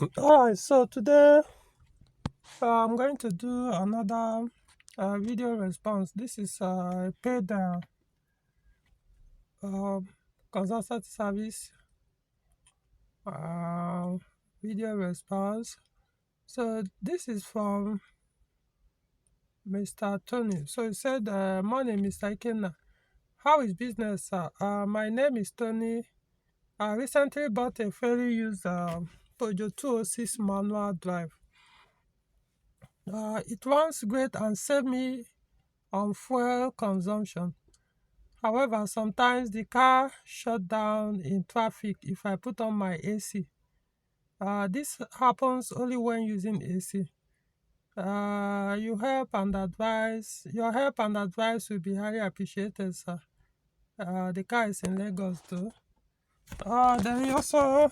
Alright, so today I'm going to do another video response. This is a paid uh, consultant service uh, video response. So this is from Mr. Tony. So he said, "Morning, Mr. Ikenna. How is business, sir? My name is Tony. I recently bought a fairly used Peugeot 206 manual drive. It runs great and saved me on fuel consumption. However, sometimes the car shut down in traffic if I put on my AC. This happens only when using AC. Your help and advice will be highly appreciated, sir. The car is in Lagos too. Then he also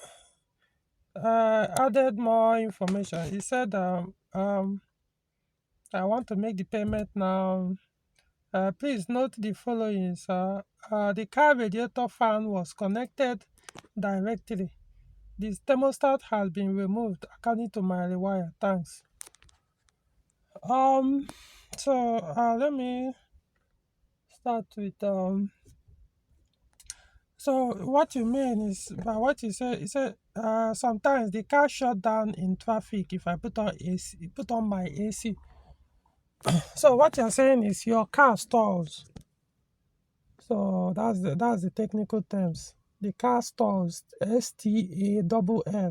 added more information. He said, I want to make the payment now. Please note the following, sir. The car radiator fan was connected directly. This thermostat has been removed according to my rewire. Thanks. Um, let me start with So what you mean is by what you said. You said sometimes the car shut down in traffic if I put on my AC. So what you're saying is your car stalls. So that's the technical terms. The car stalls, STALLS.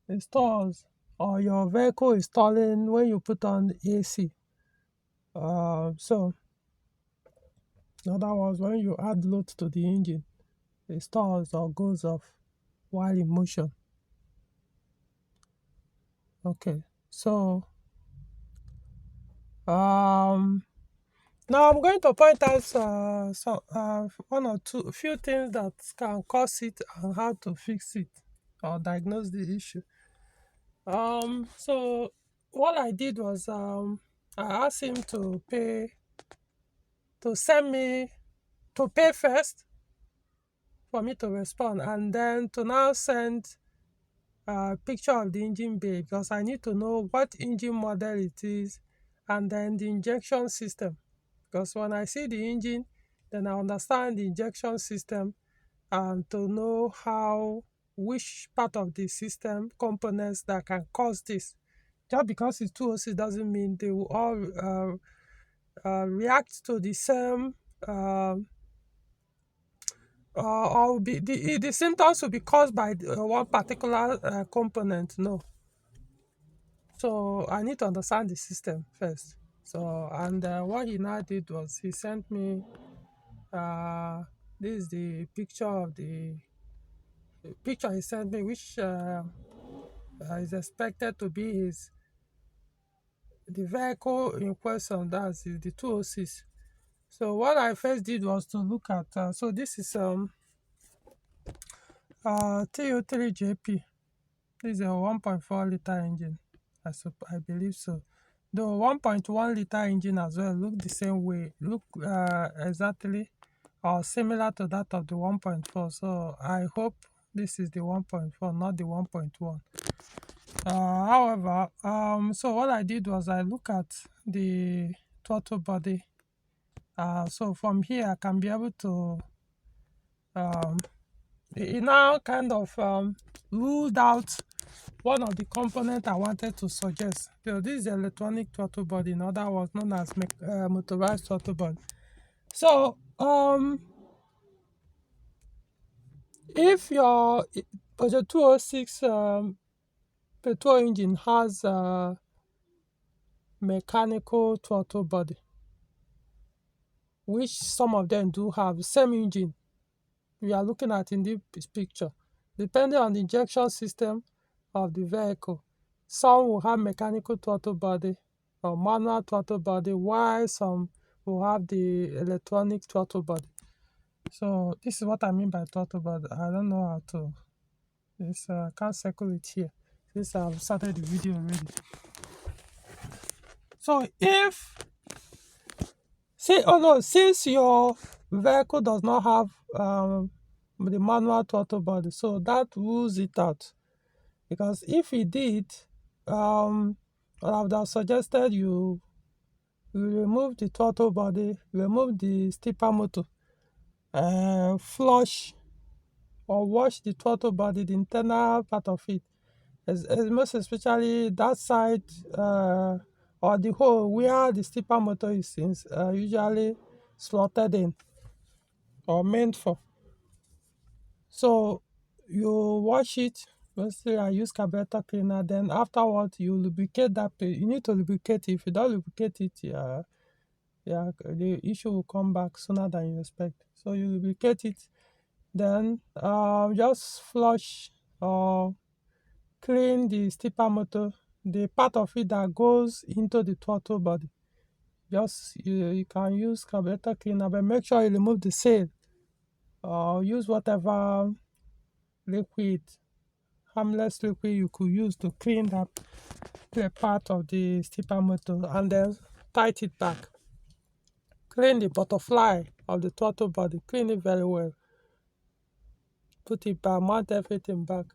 It stalls, or your vehicle is stalling when you put on AC. So in other words, when you add load to the engine, it stalls or goes off while in motion. Okay. So now I'm going to point out one or two few things that can cause it and how to fix it or diagnose the issue. So what I did was I asked him to send me to pay first for me to respond, and then to now send a picture of the engine bay because I need to know what engine model it is and then the injection system. Because when I see the engine, then I understand the injection system and to know which part of the system components that can cause this. Just because it's 206 doesn't mean they will all react to the same or the symptoms will be caused by one particular component. No. So I need to understand the system first. So, and what he now did was he sent me this is the picture he sent me, which is expected to be the vehicle in question. That's the 206. So what I first did was to look at. So this is TO3JP. This is a 1.4 liter engine. I believe so. The 1.1 liter engine as well look the same way. Look exactly or similar to that of the 1.4. So I hope this is the 1.4, not the 1.1. However, so what I did was I look at the throttle body. So from here I can be able to it now kind of ruled out one of the components I wanted to suggest. So this is the electronic throttle body, in other words known as motorized throttle body. So if your Peugeot 206 petrol engine has a mechanical throttle body, which some of them do have, same engine we are looking at in this picture, depending on the injection system of the vehicle, some will have mechanical throttle body or manual throttle body, while some will have the electronic throttle body. So this is what I mean by throttle body. I don't know how to I can't circle it here since I've started the video already. So since your vehicle does not have the manual throttle body, so that rules it out. Because if it did, I would have suggested you remove the throttle body, remove the stepper motor, flush or wash the throttle body, the internal part of it, as most especially that side, or the hole where the stepper motor is usually slotted in or meant for. So you wash it. Mostly I use carburetor cleaner. Then afterwards you lubricate that place. You need to lubricate it. If you don't lubricate it, the issue will come back sooner than you expect. So you lubricate it. Then just flush or clean the stepper motor, the part of it that goes into the throttle body. Just you can use carburetor cleaner, but make sure you remove the seal, or use whatever liquid, harmless liquid you could use to clean that part of the stepper motor, and then tight it back. Clean the butterfly of the throttle body, clean it very well. Put it back, mount everything back.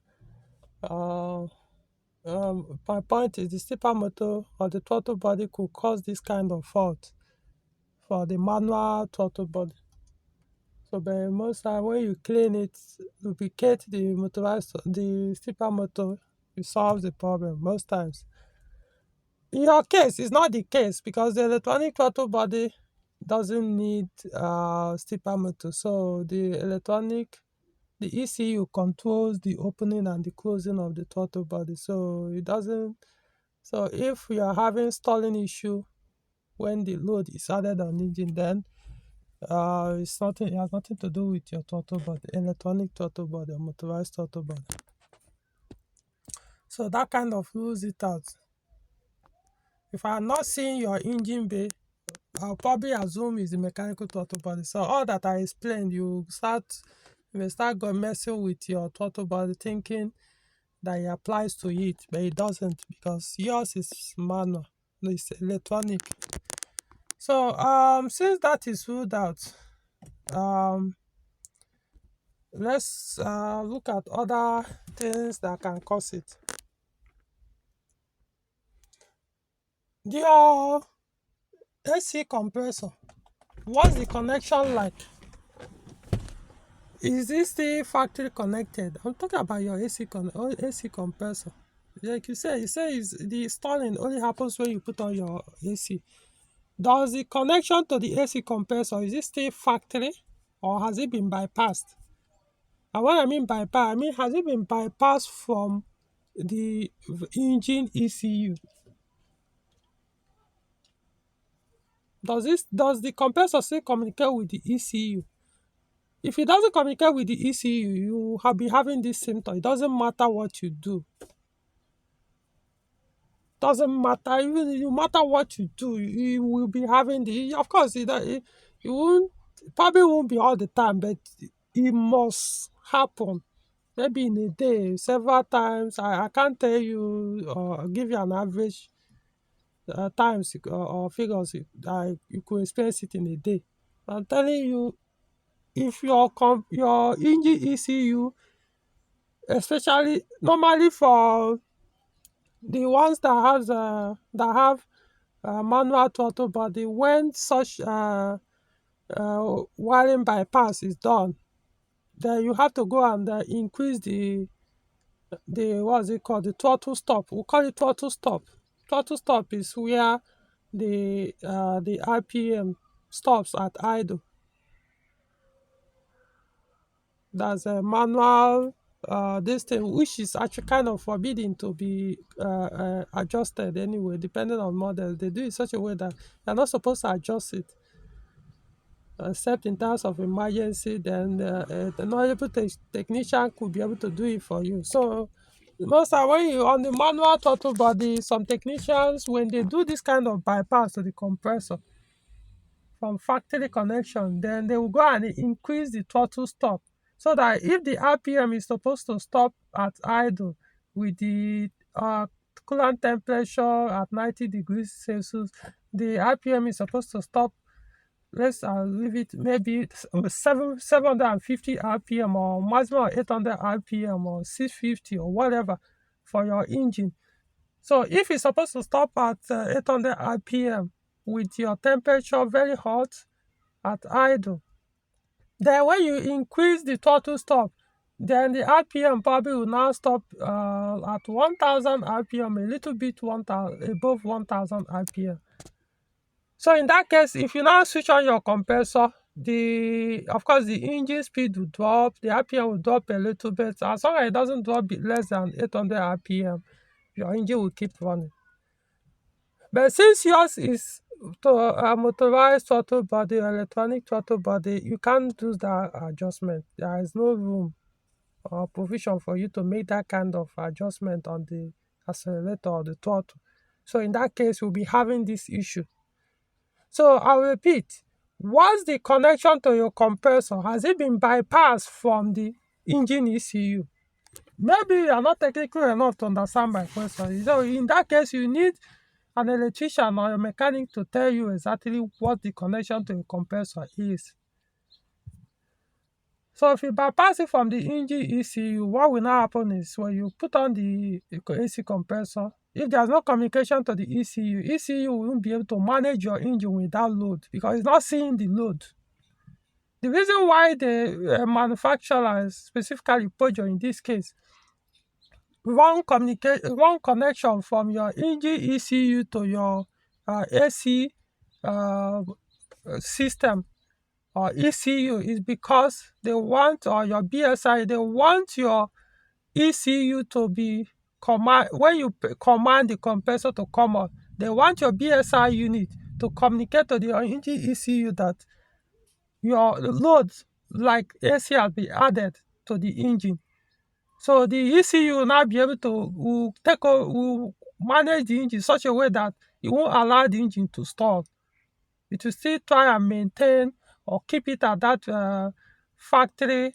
My point is the stepper motor or the throttle body could cause this kind of fault for the manual throttle body. So, but most time when you clean it, lubricate the stepper motor, it solves the problem most times. In your case, it's not the case because the electronic throttle body doesn't need stepper motor. So the ECU controls the opening and the closing of the throttle body. So it doesn't. So if you are having stalling issue when the load is added on engine, then it's nothing. It has nothing to do with your throttle body, electronic throttle body, or motorized throttle body. So that kind of rules it out. If I'm not seeing your engine bay, I'll probably assume it's the mechanical throttle body. So all that I explained, you may start messing with your throttle body, thinking that it applies to it, but it doesn't, because yours is manual, no, it's electronic. So since that is ruled out, let's look at other things that can cause it. Your AC compressor, what's the connection like? Is this still factory connected? I'm talking about your AC compressor. Like you say the stalling only happens when you put on your AC. Does the connection to the AC compressor, is it still factory, or has it been bypassed? And what I mean bypass, I mean, has it been bypassed from the engine ECU? Does the compressor still communicate with the ECU? If it doesn't communicate with the ECU, you have been having this symptom. It doesn't matter what you do. Doesn't matter, even no matter what you do, you will be having of course, it won't, probably won't be all the time, but it must happen. Maybe in a day, several times. I can't tell you or give you an average times or figures that you could experience it in a day. I'm telling you, if your engine ECU, especially normally for the ones that have manual throttle body, when such wiring bypass is done, then you have to go and increase the what's it called, the throttle stop. We call it throttle stop. Throttle stop is where the RPM stops at idle. That's a manual this thing, which is actually kind of forbidden to be adjusted anyway, depending on models. They do it in such a way that you're not supposed to adjust it, except in terms of emergency. Then the knowledgeable technician could be able to do it for you. So most time when you on the manual throttle body, some technicians, when they do this kind of bypass to the compressor from factory connection, then they will go and increase the throttle stop, so that if the RPM is supposed to stop at idle with the coolant temperature at 90 degrees Celsius, the RPM is supposed to stop, let's leave it maybe 750 RPM, or maximum 800 RPM, or 650, or whatever. for your engine. So if it's supposed to stop at 800 rpm with your temperature very hot at idle, then when you increase the throttle stop, then the rpm probably will now stop at 1000 rpm, a little bit 1000 above 1000 rpm. So in that case, if you now switch on your compressor, the of course the engine speed will drop, the rpm will drop a little bit. As long as it doesn't drop less than 800 rpm, your engine will keep running. But since yours is to a motorized throttle body, electronic throttle body, you can't do that adjustment. There is no room or provision for you to make that kind of adjustment on the accelerator or the throttle. So in that case, we'll be having this issue. So I'll repeat, what's the connection to your compressor? Has it been bypassed from the engine ECU? Maybe you are not technical enough to understand my question. So in that case, you need an electrician or a mechanic to tell you exactly what the connection to a compressor is. So if you bypass it from the engine ECU, what will now happen is when you put on the AC compressor, if there's no communication to the ECU won't be able to manage your engine without load because it's not seeing the load. The reason why the manufacturer, specifically Peugeot in this case, one connection from your engine ECU to your AC system or ECU is because they want, or your BSI, they want your ECU to be when you command the compressor to come on, they want your BSI unit to communicate to the engine ECU that your load like AC has been added to the engine. So the ECU will now be able to will manage the engine in such a way that it won't allow the engine to stall. It will still try and maintain or keep it at that factory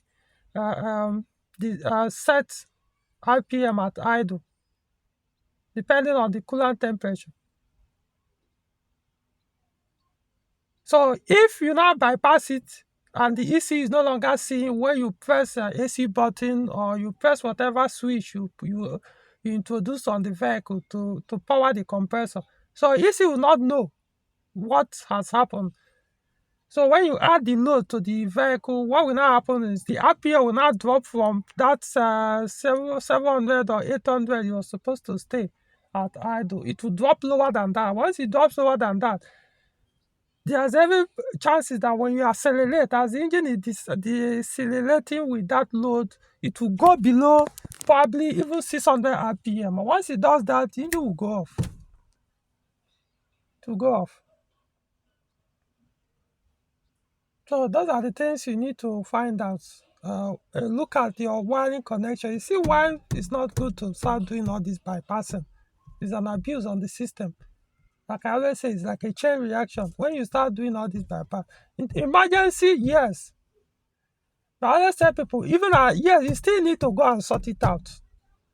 set RPM at idle, depending on the coolant temperature. So if you now bypass it and the ECU is no longer seeing when you press AC button or you press whatever switch you introduce on the vehicle to power the compressor, so ECU will not know what has happened. So when you add the load to the vehicle, what will now happen is the RPM will now drop from that 700 or 800 you were supposed to stay at idle. It will drop lower than that. Once it drops lower than that, there's every chances that when you accelerate, as the engine is decelerating with that load, it will go below probably even 600 RPM. And once it does that, the engine will go off. It will go off. So those are the things you need to find out. Look at your wiring connection. You see why it's not good to start doing all this bypassing. It's an abuse on the system. Like I always say, it's like a chain reaction. When you start doing all this bypass, in emergency, yes. But I always tell people, even yes, you still need to go and sort it out.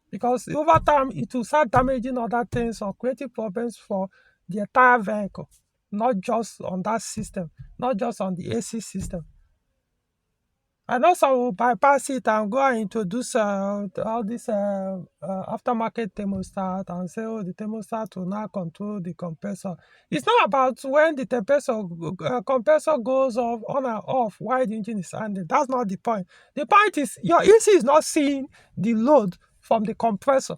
Because over time, it will start damaging other things or creating problems for the entire vehicle. Not just on that system, not just on the AC system. I know some will bypass it and go and introduce all this aftermarket thermostat and say, oh, the thermostat will now control the compressor. It's not about when the compressor goes off on and off while the engine is standing. That's not the point. The point is your AC is not seeing the load from the compressor.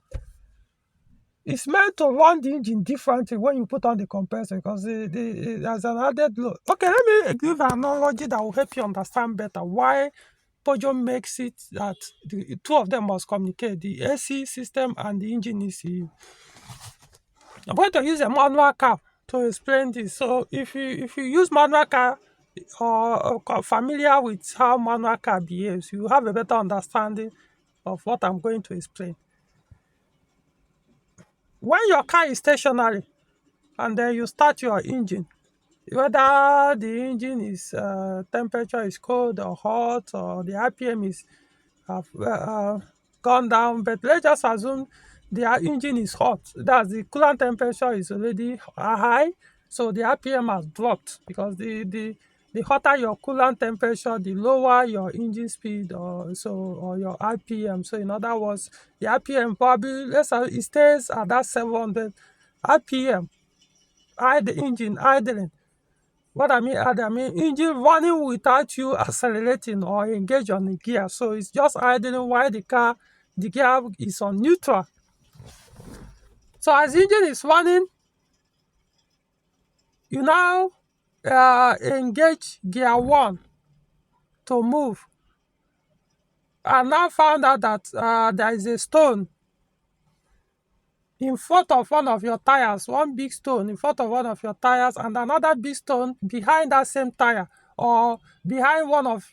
It's meant to run the engine differently when you put on the compressor because there's an added load. Okay, let me give an analogy that will help you understand better why Peugeot makes it that the two of them must communicate, the AC system and the engine ECU. I'm going to use a manual car to explain this. So if you use manual car or familiar with how manual car behaves, you have a better understanding of what I'm going to explain. When your car is stationary and then you start your engine, whether the engine is temperature is cold or hot or the RPM is gone down, but let's just assume the engine is hot. That's the coolant temperature is already high, so the RPM has dropped because the The hotter your coolant temperature, the lower your engine speed, or your RPM. So in other words, the RPM probably, let's say it stays at that 700 RPM, the engine idling. What I mean idle, I mean engine running without you accelerating or engage on the gear. So it's just idling while the gear is on neutral. So as the engine is running, you now engage gear 1 to move. I now found out that there is a stone in front of one of your tires, one big stone in front of one of your tires, and another big stone behind that same tire, or behind one of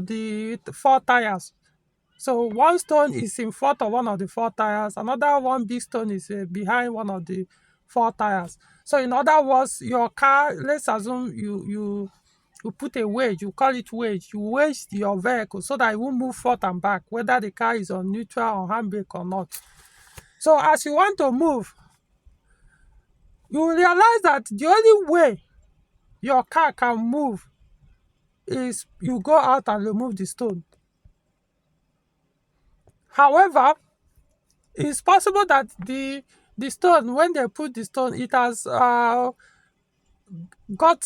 the 4 tires. So one stone is in front of one of the 4 tires, another one big stone is behind one of the 4 tires. So in other words, your car, let's assume you put a wedge, you call it wedge, you wedge your vehicle so that it won't move forth and back, whether the car is on neutral or handbrake or not. So as you want to move, you will realize that the only way your car can move is you go out and remove the stone. However, it's possible that the stone, when they put the stone, it has got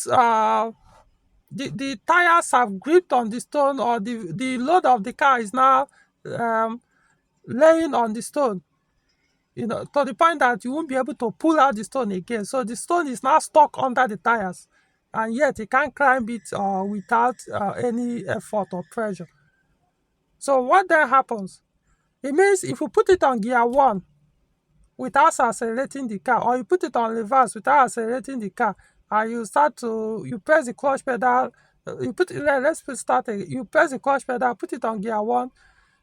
the tires have gripped on the stone, or the load of the car is now um, laying on the stone, to the point that you won't be able to pull out the stone again. So the stone is now stuck under the tires, and yet you can't climb it without any effort or pressure. So what then happens? It means if you put it on gear 1 without accelerating the car, or you put it on reverse without accelerating the car, and you press the clutch pedal, you press the clutch pedal, put it on gear 1,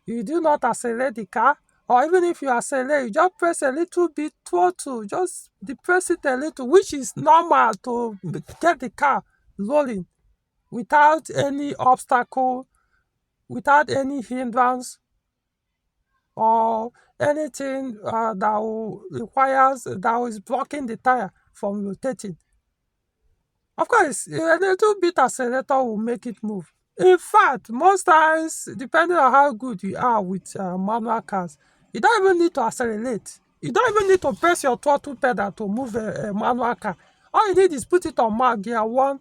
you do not accelerate the car, or even if you accelerate, you just press a little bit throttle, just depress it a little, which is normal to get the car rolling without any obstacle, without any hindrance, or anything that is blocking the tire from rotating. Of course, a little bit accelerator will make it move. In fact, most times, depending on how good you are with manual cars, you don't even need to accelerate. You don't even need to press your throttle pedal to move a manual car. All you need is put it on gear 1.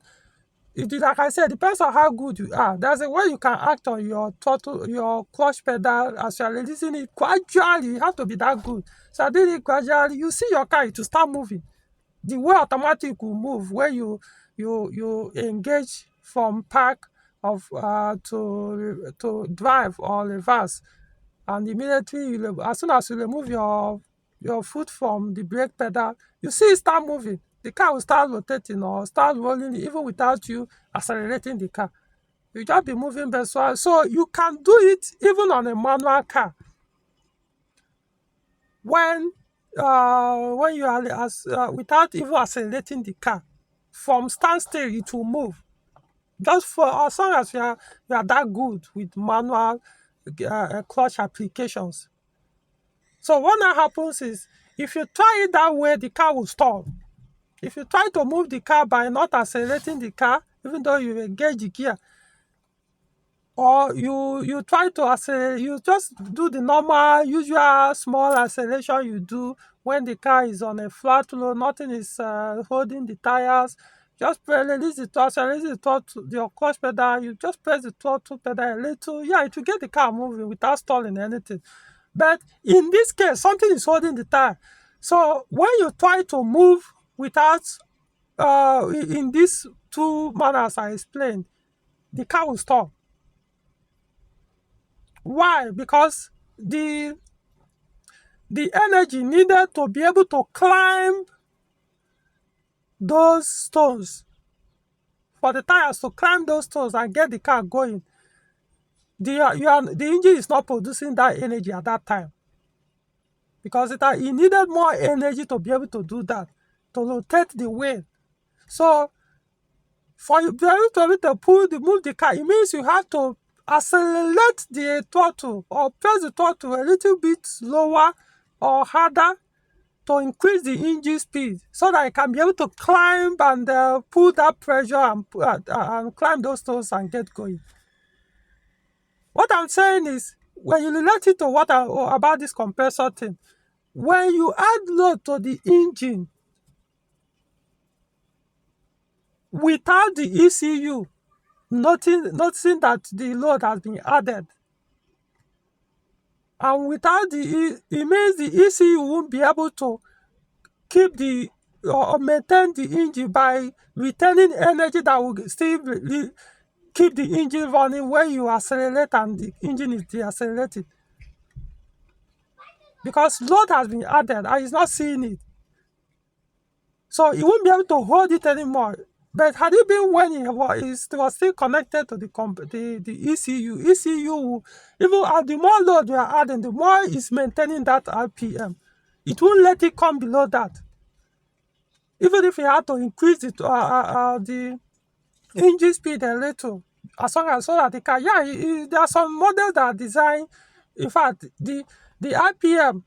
Like I said, depends on how good you are. There's a way you can act on your throttle, your clutch pedal as you are releasing it gradually. You have to be that good. So doing it gradually, you see your car, it will start moving. The way automatic will move when you engage from park to drive or reverse, and immediately as soon as you remove your foot from the brake pedal, you see it start moving. The car will start rotating or start rolling even without you accelerating the car. You just be moving best. So you can do it even on a manual car when you are without even accelerating the car. From standstill, it will move. Just for as long as you are that good with manual clutch applications. So what now happens is, if you try it that way, the car will stop. If you try to move the car by not accelerating the car, even though you engage the gear, or you try to accelerate, you just do the normal, usual small acceleration you do when the car is on a flat load, nothing is holding the tires. Just release the throttle, your clutch pedal, you just press the throttle pedal a little. Yeah, it will get the car moving without stalling anything. But in this case, something is holding the tire. So when you try to move without, in these 2 manners I explained, the car will stop. Why? Because the energy needed to be able to climb those stones, for the tires to climb those stones and get the car going, the engine is not producing that energy at that time, because it needed more energy to be able to do that, to rotate the wheel. So for you to be able to move the car, it means you have to accelerate the throttle or press the throttle a little bit slower or harder to increase the engine speed so that it can be able to climb and pull that pressure and climb those stones and get going. What I'm saying is, when you relate it to about this compressor thing, when you add load to the engine without the ECU noticing that the load has been added, and without it means the ECU won't be able to keep the or maintain the engine by retaining energy that will still keep the engine running when you accelerate and the engine is deaccelerating, because load has been added and it's not seeing it. So it won't be able to hold it anymore. But had it been when it was still connected to the ECU will, even the more load you are adding, the more it's maintaining that RPM. It won't let it come below that. Even if you had to increase it, the engine speed a little, as long as so that it can, there are some models that are designed, in fact, the RPM,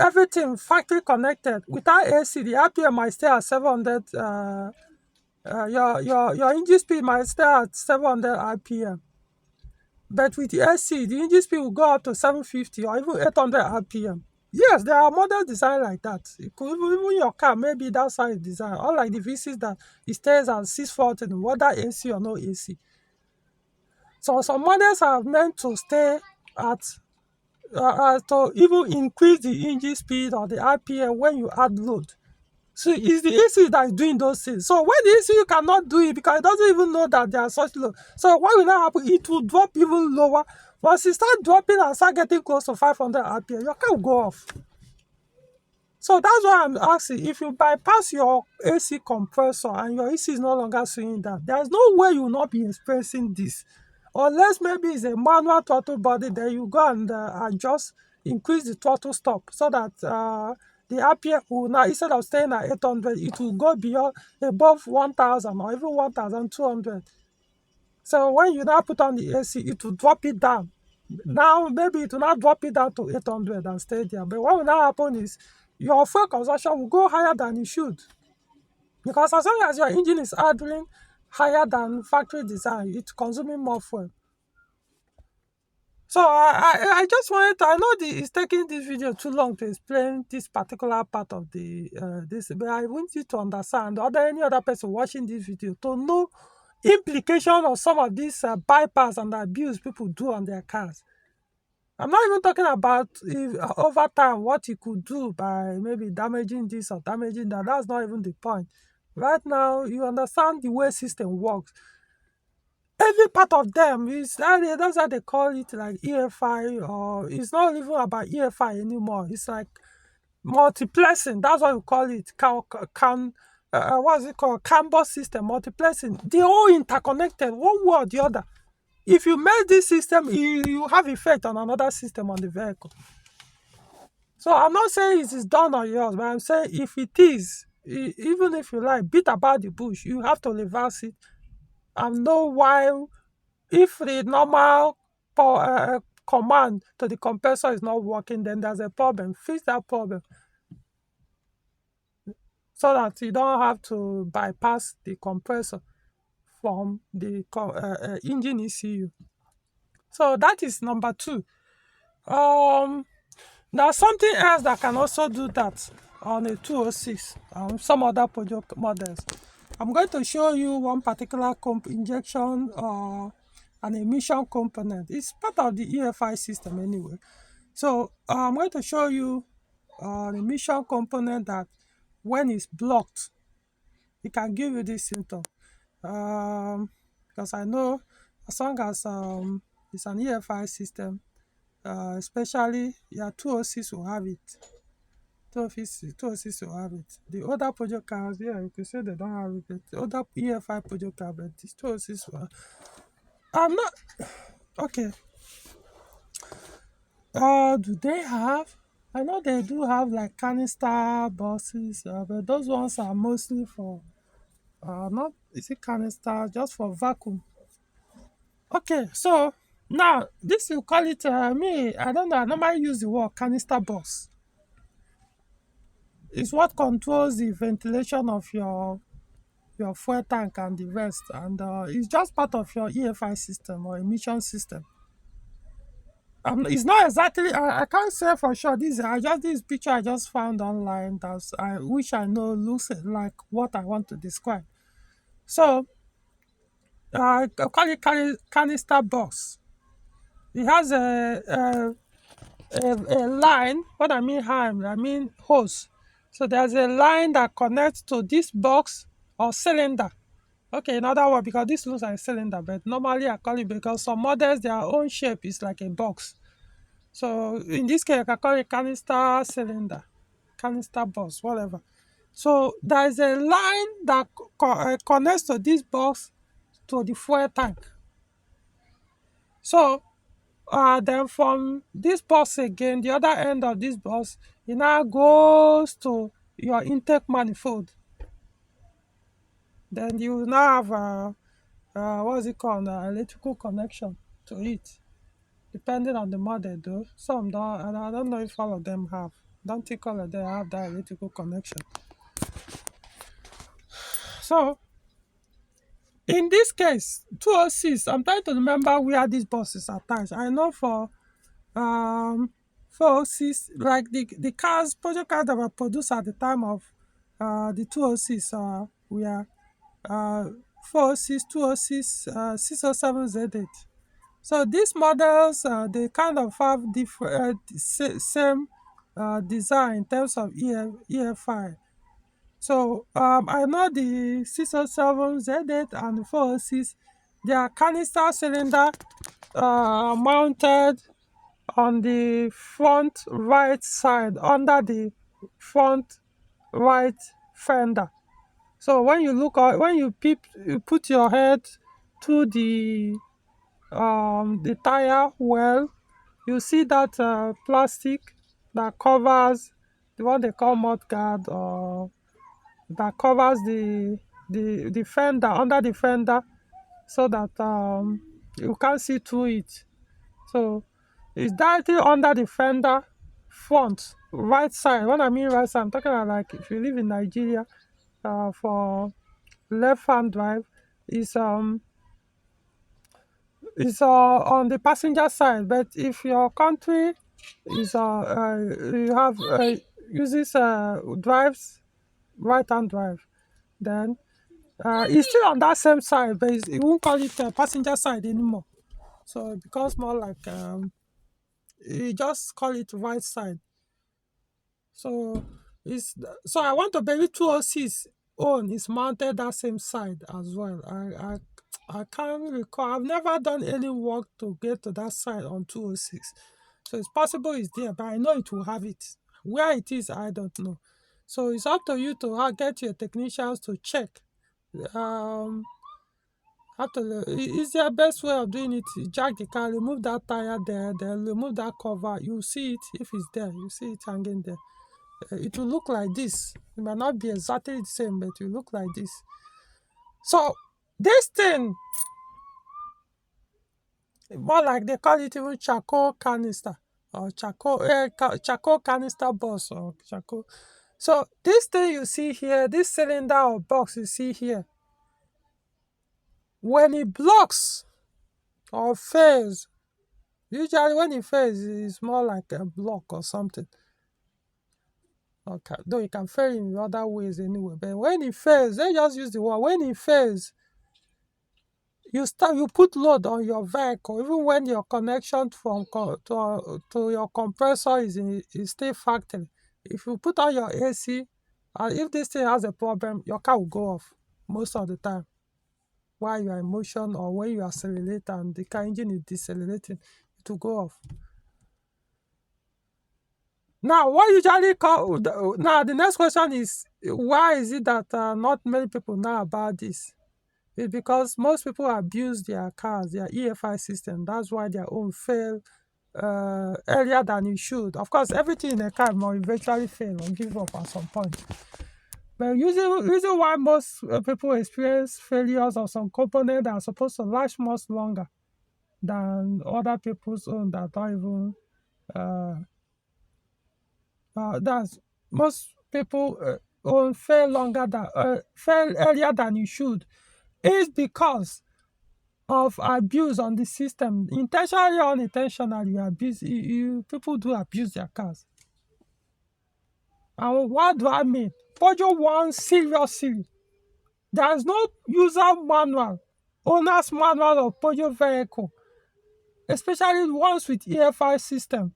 everything factory connected. Without AC, the RPM might stay at 700. Your engine speed might stay at 700 RPM. But with the AC, the engine speed will go up to 750 or even 800 RPM. Yes, there are models designed like that. It could, even your car, maybe that's how it's designed. Unlike the V6 that it stays at 640, whether AC or no AC. So some models are meant to stay at to even increase the engine speed or the RPM when you add load. So it's the ECU that is doing those things. So when the ECU cannot do it because it doesn't even know that there are such low. So what will now happen? It will drop even lower. Once it start dropping and start getting close to 500 RPM, your car will go off. So that's why I'm asking, if you bypass your AC compressor and your AC is no longer swinging that, there's no way you will not be experiencing this. Unless maybe it's a manual throttle body, then you go and adjust, increase the throttle stop so that the RPM will now, instead of staying at 800, it will go beyond, above 1000 or even 1200. So when you now put on the AC, it will drop it down. Now maybe it will not drop it down to 800 and stay there. But what will now happen is your fuel consumption will go higher than it should. Because as long as your engine is idling higher than factory design, it's consuming more fuel. So I just wanted to, I know it's taking this video too long to explain this particular part of this, but I want you to understand, or any other person watching this video, to know implication of some of these bypass and abuse people do on their cars. I'm not even talking about over time what you could do by maybe damaging this or damaging that. That's not even the point. Right now, you understand the way system works. Every part of them is that's how they call it, like EFI, or it's not even about EFI anymore. It's like multiplexing. That's what we call it. What's it called? CAN bus system, multiplexing. They're all interconnected, one way or the other. If you make this system, you have effect on another system on the vehicle. So I'm not saying it is done on yours, but I'm saying if it is, even if you like, beat about the bush, you have to reverse it and know why. If the normal command to the compressor is not working, then there's a problem. Fix that problem so that you don't have to bypass the compressor from the engine ECU. So that is number 2. There's something else that can also do that on a 206 and some other Peugeot models. I'm going to show you one particular injection an emission component. It's part of the EFI system anyway. So I'm going to show you an emission component that when it's blocked, it can give you this symptom. Because I know as long as it's an EFI system, especially 206 will have it. 206 will have it. The other Peugeot cars, you can say they don't have it. But the other EFI Peugeot cars, but this 206 will have. I'm not okay. Do they have? I know they do have like canister buses, but those ones are mostly for not, is it canister, just for vacuum. Okay, so now this you call it me, I don't know, I normally use the word canister bus. is what controls the ventilation of your fuel tank and the rest, and it's just part of your EFI system or emission system. It's not exactly. I can't say for sure. This picture I just found online. That's which I know looks like what I want to describe. So I call it canister box. It has a line. What I mean I mean hose. So there's a line that connects to this box or cylinder. Okay, in other words, because this looks like a cylinder, but normally I call it, because some models their own shape is like a box. So in this case, I can call it canister cylinder, canister box, whatever. So there is a line that connects to this box to the fuel tank. So then from this box again, the other end of this box, it now goes to your intake manifold. Then you now have what's it called, electrical connection to it, depending on the model though. Some don't, and I don't know if all of them have. Don't think all of them have that electrical connection. So in this case, 206, I'm trying to remember where these buses are attached. I know for um 406, like the cars, project cars that were produced at the time of the 206 were uh 406, 206, 607Z8. So these models, they kind of have different same design in terms of EFI. So I know the 607 Z8 and the 406, they are canister cylinder mounted on the front right side under the front right fender. So when you look at, when you put your head to the tire well, you see that plastic that covers, the one they call mud guard, or that covers the fender, under the fender, so that you can't see through it. So it's directly under the fender front right side. When I mean right side, I'm talking about, like, if you live in Nigeria, for left hand drive, is on the passenger side. But if your country is you have uses drives right hand drive, then it's still on that same side, but it won't call it passenger side anymore. So it becomes more like you just call it right side. So it's so I want to believe 206 own is mounted that same side as well. I can't recall. I've never done any work to get to that side on 206. So it's possible it's there, but I know it will have it. Where it is, I don't know. So it's up to you to get your technicians to check. Um, how to It's their best way of doing it. Jack the car, remove that tire there, then remove that cover. You see it if it's there. You see it hanging there. It will look like this. It might not be exactly the same, but it will look like this. So this thing, more like they call it even charcoal canister, or charcoal canister box, or charcoal. So this thing you see here, this cylinder or box you see here, when it blocks or fails, usually when it fails, it's more like a block or something. Okay, though it can fail in other ways anyway. But when it fails, they just use the word. When it fails, you put load on your vehicle, even when your connection to your compressor is still factory. If you put on your AC, and if this thing has a problem, your car will go off most of the time while you are in motion, or when you accelerate and the car engine is decelerating, it will go off. Now, now the next question is, why is it that not many people know about this? It's because most people abuse their cars, their EFI system. That's why their own fail earlier than it should. Of course, everything in a car will eventually fail or give up at some point. But reason why most people experience failures of some component that are supposed to last much longer than other people's own that don't even that's most people fail earlier than you should is because of abuse on the system. Intentionally or unintentionally, people do abuse their cars. And what do I mean? Peugeot won seriously. There is no user manual, owner's manual of Peugeot vehicle, especially ones with EFI system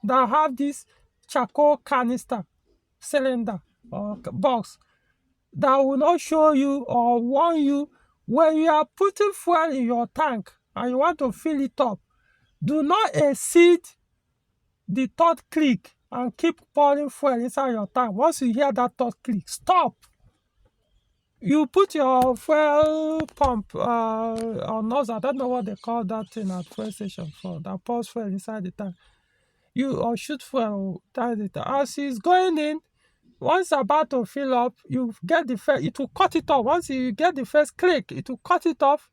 that have this charcoal canister cylinder or box that will not show you or warn you when you are putting fuel in your tank and you want to fill it up. Do not exceed the third click and keep pouring fuel inside your tank. Once you hear that third click, stop. You put your fuel pump or nozzle, I don't know what they call that thing at fuel station for, that pours fuel inside the tank. Or shoot fuel inside it. As it's going in, once it's about to fill up, you get the first, it will cut it off. Once you get the first click, it will cut it off.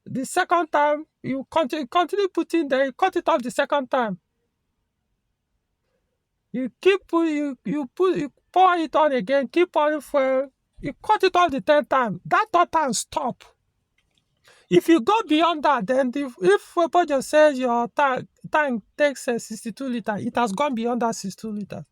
The second time, you continue putting there, you cut it off the second time. You keep you pour it on again, keep pouring fuel, you cut it off the 10th time. That third time, stop. If you go beyond that, then if Peugeot says your tank takes 62 liters, it has gone beyond that 62 liters.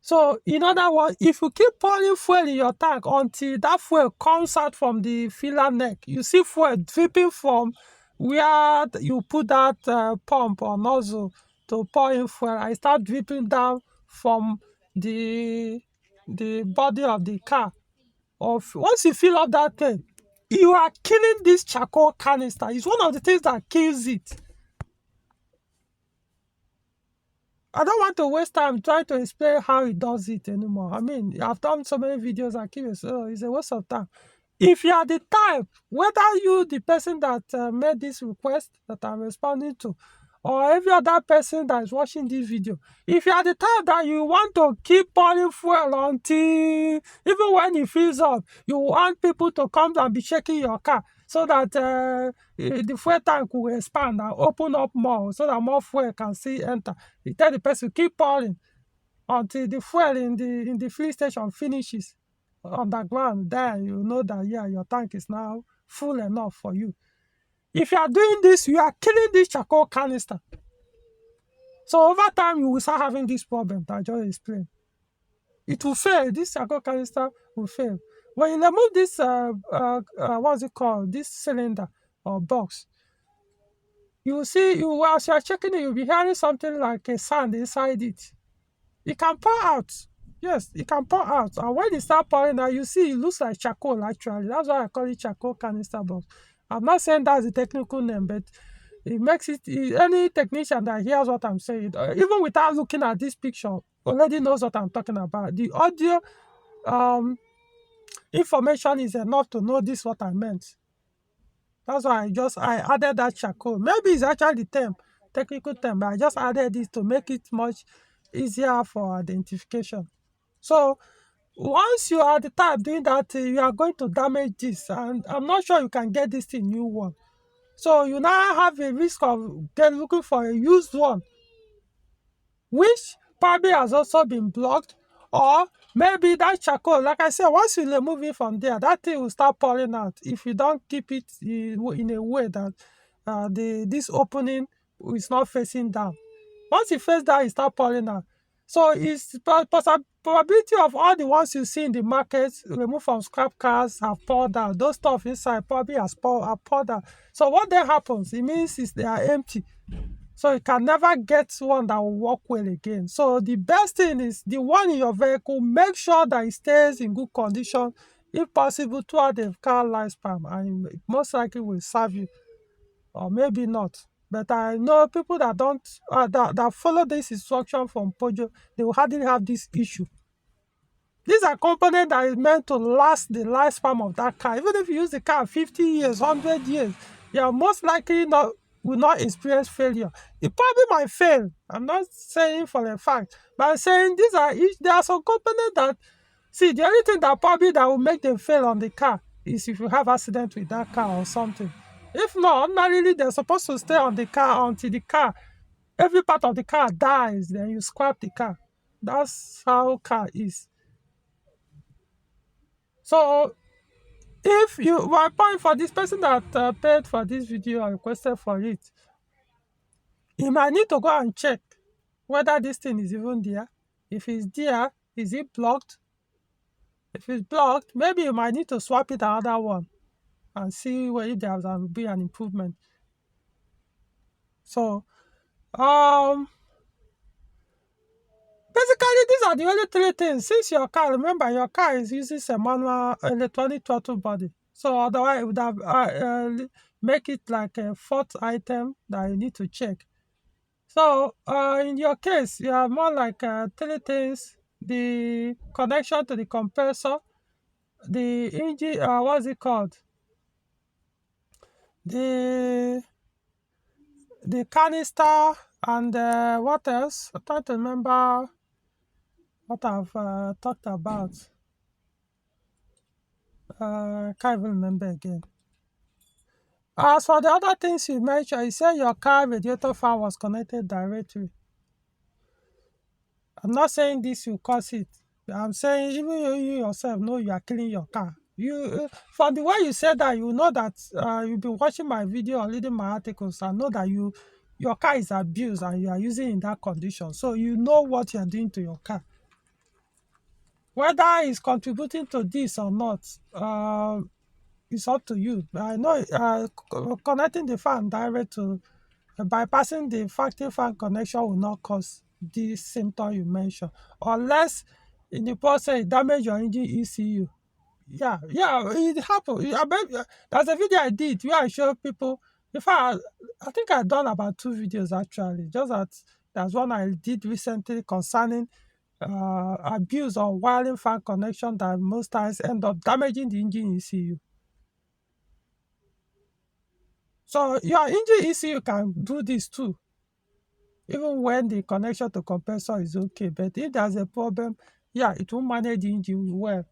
So, in other words, if you keep pouring fuel in your tank until that fuel comes out from the filler neck, you see fuel dripping from where you put that pump or nozzle to pour in fuel, and start dripping down from the body of the car. Once you fill up that thing, you are killing this charcoal canister. It's one of the things that kills it. I don't want to waste time trying to explain how it does it anymore. I mean, I've done so many videos, I keep it, so it's a waste of time. If you are the type, whether you, the person that made this request that I'm responding to, or every other person that is watching this video, if you are the type that you want to keep pouring fuel until, even when it fills up, you want people to come and be checking your car so that the fuel tank will expand and open up more so that more fuel can still enter. You tell the person, keep pouring until the fuel in the filling station finishes underground. Then you know that, yeah, your tank is now full enough for you. If you are doing this, you are killing this charcoal canister. So over time, you will start having this problem that I just explained. It will fail. This charcoal canister will fail. When you remove this, what's it called? This cylinder or box, you will see, as you are checking it, you'll be hearing something like a sand inside it. It can pour out. Yes, it can pour out. And when it starts pouring out, you see it looks like charcoal actually. That's why I call it charcoal canister box. I'm not saying that's the technical name, but it makes it, any technician that hears what I'm saying, even without looking at this picture, already knows what I'm talking about. The audio information is enough to know this what I meant. That's why I added that charcoal. Maybe it's actually the term, technical term, but I just added this to make it much easier for identification. So once you are the type doing that, you are going to damage this, and I'm not sure you can get this thing new one. So you now have a risk of looking for a used one, which probably has also been blocked, or maybe that charcoal, like I said, once you remove it from there, that thing will start pouring out if you don't keep it in a way that this opening is not facing down. Once it faces down, it start pouring out. So it's probability of all the ones you see in the market removed from scrap cars have poured out. Those stuff inside probably have poured out. So what then happens? It means they are empty. So you can never get one that will work well again. So the best thing is the one in your vehicle, make sure that it stays in good condition, if possible, throughout the car lifespan, and it most likely will serve you, or maybe not. But I know people that don't that follow this instruction from Peugeot, they will hardly have this issue. These are components that is meant to last the lifespan of that car. Even if you use the car 50 years, 100 years, you are most likely will not experience failure. It probably might fail. I'm not saying for a fact, but I'm saying there are some components that, see, the only thing that will make them fail on the car is if you have accident with that car or something. If not, ordinarily they're supposed to stay on the car until every part of the car dies, then you scrap the car. That's how car is. So if you, my point for this person that paid for this video and requested for it, he might need to go and check whether this thing is even there. If it's there, is it blocked? If it's blocked, maybe you might need to swap it another one and see where if there will be an improvement. So basically these are the only three things. Since your car, remember your car is using a manual electronic throttle body, so otherwise it would have make it like a fourth item that you need to check. So in your case, you have more like three things: the connection to the compressor, the engine, what's it called, the canister, and what else? I'm trying to remember what I've talked about. Can't even remember again. As for the other things you mentioned, you said your car radiator fan was connected directly. I'm not saying this will cause it. I'm saying even you yourself know you are killing your car. You, from the way you said that, you know that you've been watching my video or reading my articles and know that your car is abused and you are using it in that condition. So you know what you are doing to your car. Whether it's contributing to this or not, it's up to you. I know connecting the fan direct to bypassing the factory fan connection will not cause the symptom you mentioned, unless in the process it damage your engine ECU. Yeah, it happened. There's a video I did where I show people. In fact, I think I've done about 2 videos actually. Just that there's one I did recently concerning abuse on wiring fan connection that most times end up damaging the engine ECU. So your engine ECU can do this too, even when the connection to compressor is okay. But if there's a problem, yeah, it won't manage the engine well.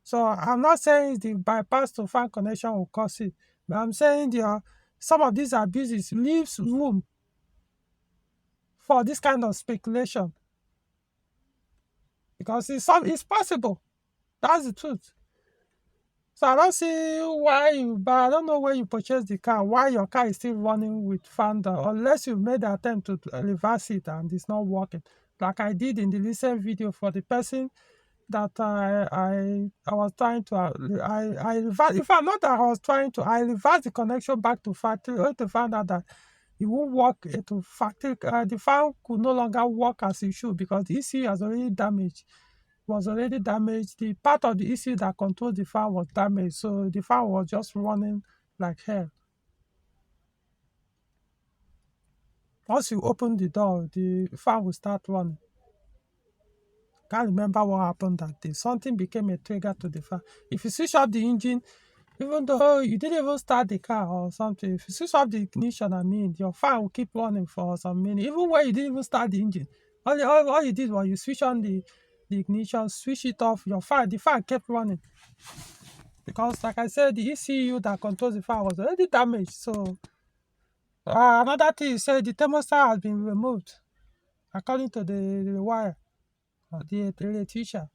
So I'm not saying the bypass to fan connection will cause it, but I'm saying some of these abuses leaves room for this kind of speculation, because it's possible. That's the truth. So I don't see why I don't know where you purchased the car, why your car is still running with fan down, unless you made the attempt to reverse it and it's not working. Like I did in the recent video for the person that I was trying to I reversed. If I'm not that I was trying to, I reversed the connection back to factory only to find out that it won't work to factory. The fan could no longer work as it should because the ECU was already damaged. The part of the ECU that controls the fan was damaged, so the fan was just running like hell. Once you open the door, the fan will start running. Can't remember what happened that day. Something became a trigger to the fan. If you switch off the engine, even though you didn't even start the car or something, if you switch off the ignition, your fan will keep running for some minutes. Even when you didn't even start the engine, all you did was you switch on the ignition, switch it off, the fan kept running. Because like I said, the ECU that controls the fan was already damaged. So another thing you said, the thermostat has been removed according to the wire. The electrician.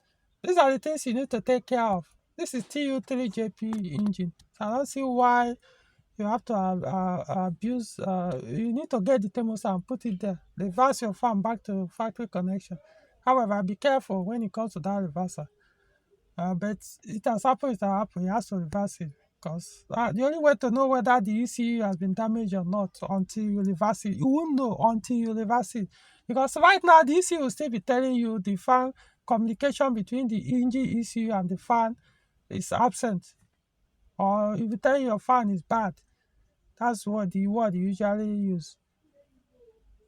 These are the things you need to take care of. This is TU3JP engine. So I don't see why you have to abuse. You need to get the thermostat and put it there. Reverse your fan back to factory connection. However, be careful when it comes to that reverser. But it has happened, it has to reverse it. Because the only way to know whether the ECU has been damaged or not until you reverse it. You won't know until you reverse it. Because right now, the ECU will still be telling you the fan communication between the engine ECU and the fan is absent. Or if you tell you your fan is bad, that's what the word you usually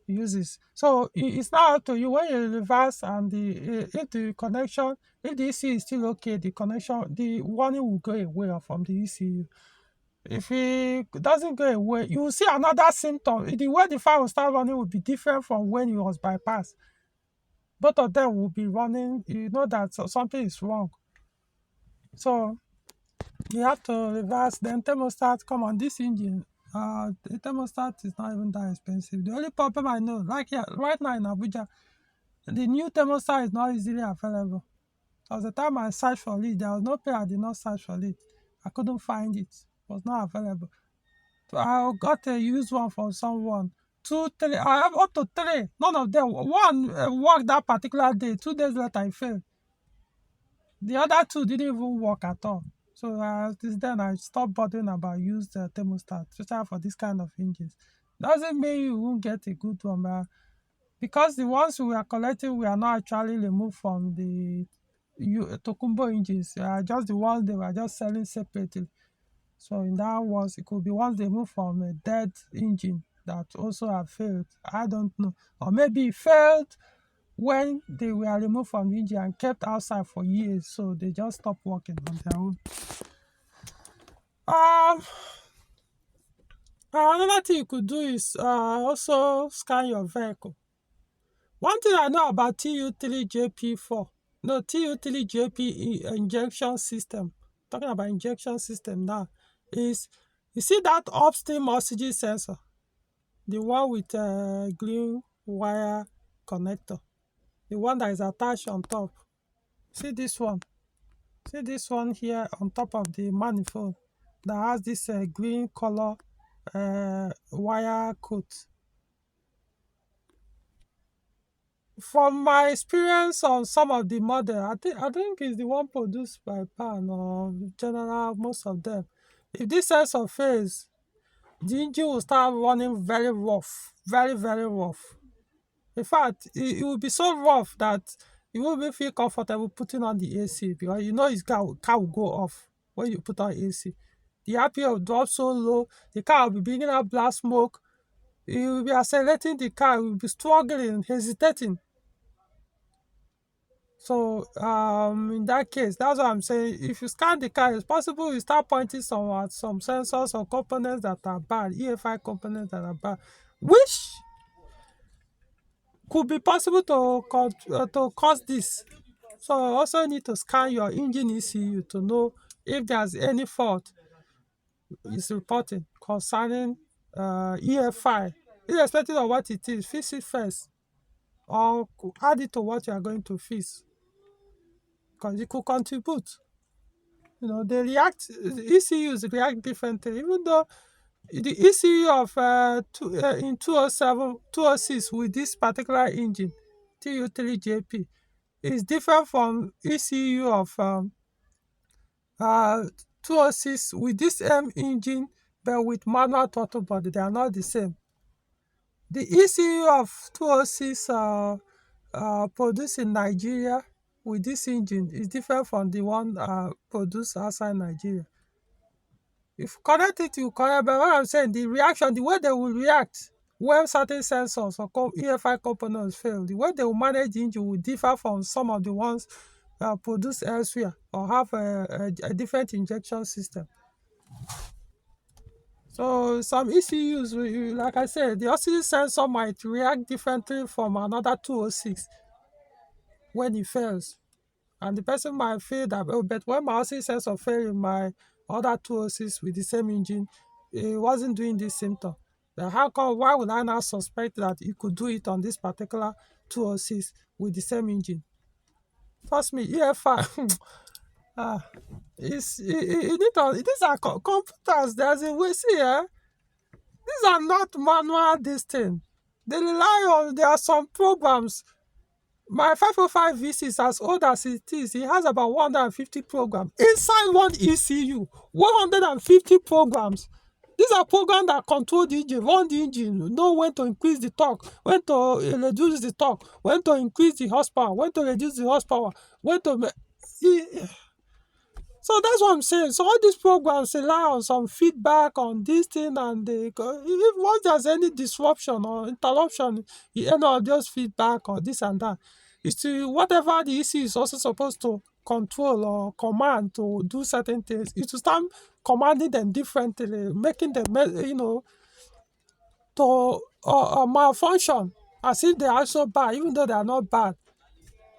uses. So it's now up to you when you reverse and if the connection, if the ECU is still okay, the warning will go away from the ECU. If it doesn't go away, you will see another symptom. The way the fan will start running will be different from when it was bypassed. Both of them will be running. You know that something is wrong. So you have to reverse. Then thermostat come on this engine. The thermostat is not even that expensive. The only problem I know, like here, right now in Abuja, The new thermostat is not easily available. There was the time I searched for it, there was no place I did not search for it. I couldn't find it. It was not available. So I got a used one from someone. Two, three, I have up to three. None of them. One worked that particular day. 2 days later, I failed. The other two didn't even work at all. So since then, I stopped bothering about used thermostat, especially for this kind of engines. Doesn't mean you won't get a good one, but because the ones we are collecting, we are not actually removed from the Tokumbo engines. They are just the ones they were just selling separately. So in that was, it could be ones they moved from a dead engine that also have failed. I don't know. Or maybe it failed when they were removed from the engine and kept outside for years. So they just stopped working on their own. Um, Another thing you could do is also scan your vehicle. One thing I know about TU3JP4, no, TU3JP injection system, talking about injection system now, is you see that upstream oxygen sensor, the one with green wire connector, the one that is attached on top. See this one. See this one here on top of the manifold that has this green color wire coat. From my experience on some of the model, I think it's the one produced by Pan or General, most of them. If this sensor fails, the engine will start running very rough, very, very rough. In fact, it will be so rough that you won't even feel comfortable putting on the AC, because you know car will go off when you put on AC. The RPM will drop so low, the car will be bringing out black smoke. You will be accelerating the car, you will be struggling, hesitating. So in that case, that's what I'm saying. If you scan the car, it's possible you start pointing some at some sensors or components that are bad, EFI components that are bad, which could be possible to cause this. So you also need to scan your engine ECU to know if there's any fault is reporting concerning EFI. Irrespective of what it is, fix it first or add it to what you are going to fix, because it could contribute. They react, ECUs react differently, even though the ECU of in 207, 206 with this particular engine, TU3JP, is different from ECU of 206 with this M engine, but with manual throttle body. They are not the same. The ECU of 206 produced in Nigeria with this engine is different from the one produced outside Nigeria. If you connect it, you connect, but what I'm saying, the reaction, the way they will react when certain sensors or EFI components fail, the way they will manage the engine will differ from some of the ones produced elsewhere or have a different injection system. So some ECUs, like I said, the oxygen sensor might react differently from another 206 when it fails. And the person might feel that, oh, but when my oxygen sensor failed in my other 206 with the same engine, it wasn't doing this symptom. Then why would I now suspect that it could do it on this particular 206 with the same engine? Trust me, EFI, these are computers. There's a way, see, these are not manual, this thing. There are some programs. My 505 VC is as old as it is. It has about 150 programs. Inside one ECU, 150 programs. These are programs that control the engine, run the engine, know when to increase the torque, when to reduce the torque, when to increase the horsepower, when to reduce the horsepower, when to... So that's what I'm saying. So all these programs rely on some feedback on this thing, and if once there's any disruption or interruption in any of those feedback or this and that, it's to whatever the ECU is also supposed to control or command to do certain things. It will start commanding them differently, making them to malfunction as if they are so bad, even though they are not bad.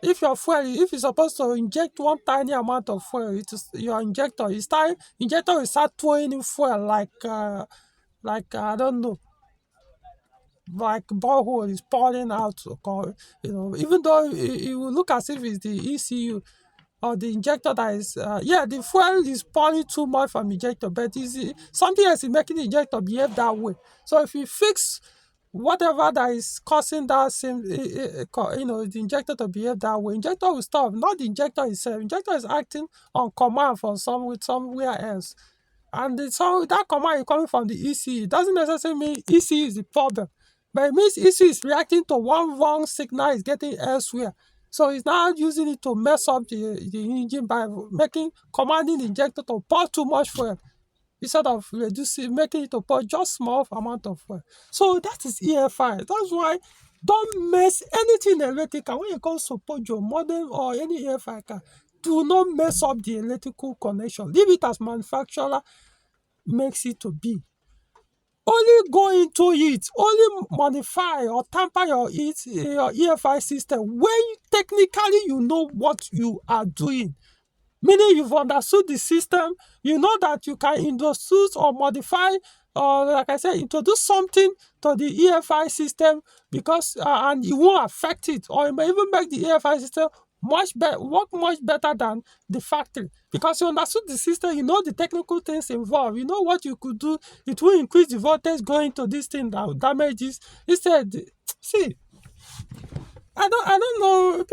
If you're supposed to inject one tiny amount of fuel, your injector will start throwing in fuel like I don't know, like borehole is pouring out, even though it will look as if it's the ECU or the injector that is, yeah, the fuel is pouring too much from injector, but something else is making the injector behave that way. So if you fix whatever that is causing that same, the injector to behave that way, injector will stop. Not the injector itself. Injector is acting on command from somewhere else, and so that command is coming from the ECU. It doesn't necessarily mean ECU is the problem, but it means ECU is reacting to one wrong signal is getting elsewhere. So it's now using it to mess up the engine by commanding the injector to pour too much fuel instead of reducing, making it to pour just small amount of fuel. So that is EFI. That's why don't mess anything electrical when it comes to Peugeot model or any EFI car. Do not mess up the electrical connection. Leave it as manufacturer makes it to be. Only go into it, only modify or tamper your EFI system when technically you know what you are doing. Meaning you've understood the system, you know that you can introduce or modify, or like I said, introduce something to the EFI system, because and it won't affect it, or it may even make the EFI system work much better than the factory, because you understood the system, you know the technical things involved, you know what you could do. It will increase the voltage going to this thing that will damage this. Instead, see, I don't know.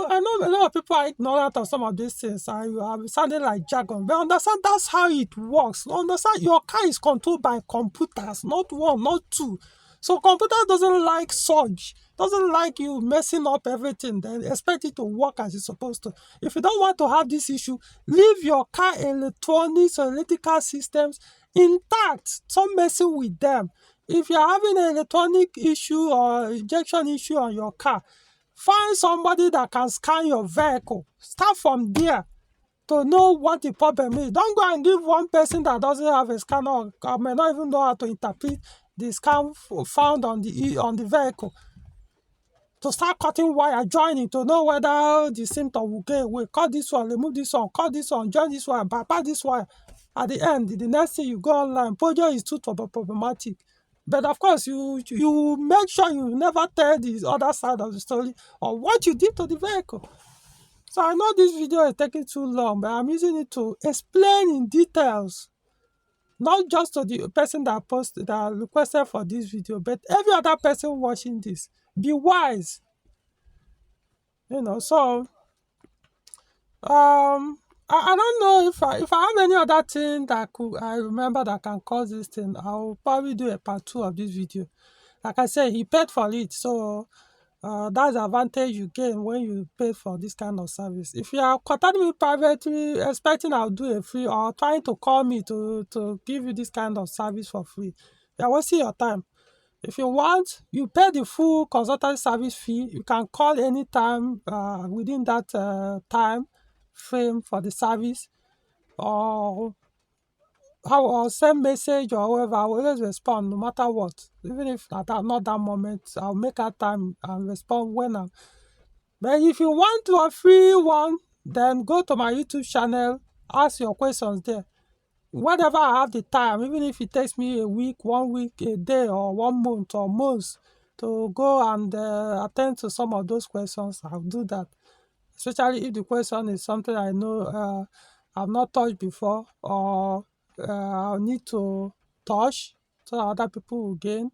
I know a lot of people are ignorant of some of these things. I'm sounding like jargon, but understand that's how it works. Understand your car is controlled by computers, not one, not two. So computer doesn't like surge, doesn't like you messing up everything, then expect it to work as it's supposed to. If you don't want to have this issue, leave your car electronics or electrical systems intact. Stop messing with them. If you're having an electronic issue or injection issue on your car, find somebody that can scan your vehicle. Start from there to know what the problem is. Don't go and give one person that doesn't have a scanner or may not even know how to interpret the scan found on the vehicle, to start cutting wire, joining to know whether the symptom will go away. Cut this one, remove this one, cut this one, join this one, bypass this wire. At the end, the next thing you go online, Peugeot is too problematic. But of course, you make sure you never tell the other side of the story or what you did to the vehicle. So I know this video is taking too long, but I'm using it to explain in details, not just to the person that requested for this video, but every other person watching this. Be wise, So I don't know if I have any other thing that I remember that can cause this thing. I'll probably do a part 2 of this video. Like I said, he paid for it, so that's the advantage you gain when you pay for this kind of service. If you are contacting me privately, expecting I'll do a free, or trying to call me to give you this kind of service for free, you're wasting your time. If you want, you pay the full consultant service fee. You can call anytime within that time frame for the service, or or send message or whatever. I will always respond no matter what. Even if not that moment, I'll make a time and respond when I'm. But if you want to a free one, then go to my YouTube channel, ask your questions there. Whenever I have the time, even if it takes me a week, 1 week, a day, or 1 month or months to go and attend to some of those questions, I'll do that. Especially if the question is something I know I've not touched before, or I'll need to touch so that other people will gain.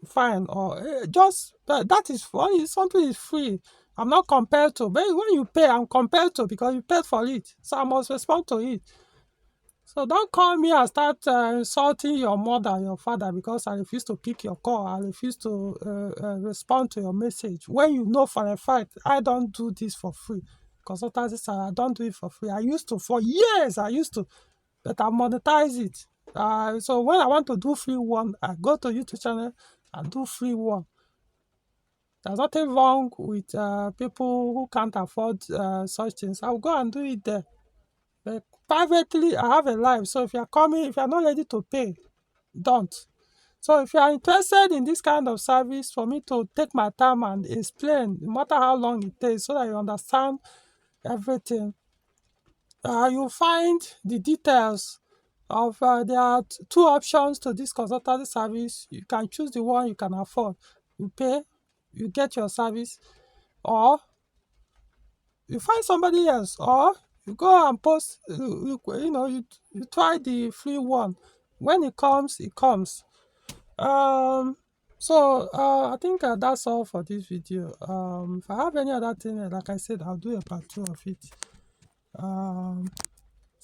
Fine, or just that is fun. Something is free. I'm not compelled to, but when you pay, I'm compelled to, because you paid for it, so I must respond to it. So don't call me and start insulting your mother, your father, because I refuse to pick your call. I refuse to respond to your message. When you know for a fact, I don't do this for free. Consultancy, I don't do it for free. I used to, for years, but I monetize it. So when I want to do free one, I go to YouTube channel and do free one. There's nothing wrong with people who can't afford such things. I'll go and do it there. But privately, I have a life. So if you're not ready to pay, don't. So if you are interested in this kind of service, for me to take my time and explain, no matter how long it takes, so that you understand everything, you'll find the details of there are two options to this consultancy service. You can choose the one you can afford. You pay, you get your service, or you find somebody else, or you go and post, you try the free one. When it comes, it comes. um I think that's all for this video. If I have any other thing, like I said, I'll do a part 2 of it. um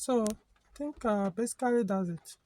I think basically that's it.